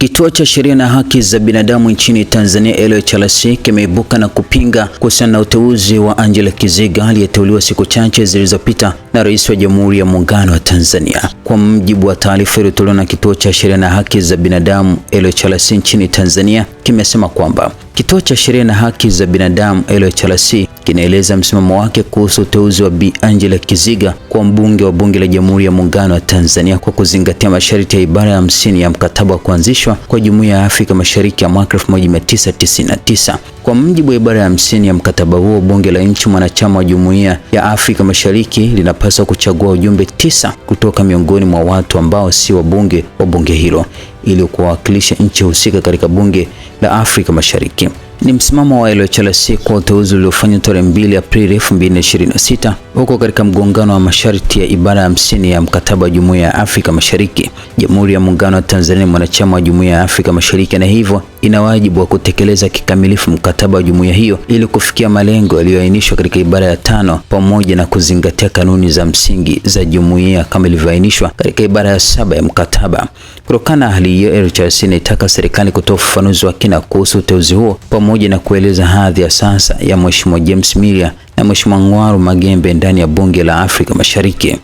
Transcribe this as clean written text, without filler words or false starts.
Kituo cha Sheria na Haki za Binadamu nchini Tanzania LHRC kimeibuka na kupinga kuhusiana na uteuzi wa Angela Kiziga aliyeteuliwa siku chache zilizopita na Rais wa Jamhuri ya Muungano wa Tanzania. Kwa mujibu wa taarifa iliyotolewa na Kituo cha Sheria na Haki za Binadamu LHRC nchini Tanzania, kimesema kwamba Kituo cha Sheria na Haki za Binadamu LHRC kinaeleza msimamo wake kuhusu uteuzi wa Bi Angela Kiziga kwa mbunge wa Bunge la Jamhuri ya Muungano wa Tanzania kwa kuzingatia masharti ya ibara ya 50 ya mkataba wa kuanzishwa kwa Jumuiya ya Afrika Mashariki ya mwaka 1999. Kwa mujibu wa ibara ya 50 ya mkataba huo, bunge la nchi mwanachama wa Jumuiya ya Afrika Mashariki linapaswa kuchagua wajumbe 9 kutoka miongoni mwa watu ambao si wabunge wa bunge hilo ili kuwakilisha nchi husika katika bunge la Afrika Mashariki. Ni msimamo wa LHRC kwa uteuzi uliofanywa tarehe 2 Aprili 2026 huko katika mgongano wa masharti ya ibara ya 50 ya mkataba wa Jumuiya ya Afrika Mashariki. Jamhuri ya Muungano wa Tanzania mwanachama wa Jumuiya ya Afrika Mashariki, na hivyo ina wajibu wa kutekeleza kikamilifu mkataba wa jumuiya hiyo ili kufikia malengo yaliyoainishwa katika ibara ya 5 pamoja na kuzingatia kanuni za msingi za jumuiya kama ilivyoainishwa katika ibara ya 7 ya mkataba. Kutokana na hali hiyo, LHRC inataka serikali kutoa ufafanuzi wa kina kuhusu uteuzi huo pamoja na kueleza hadhi ya sasa ya Mheshimiwa James Milia na Mheshimiwa Ngwaru Magembe ndani ya Bunge la Afrika Mashariki.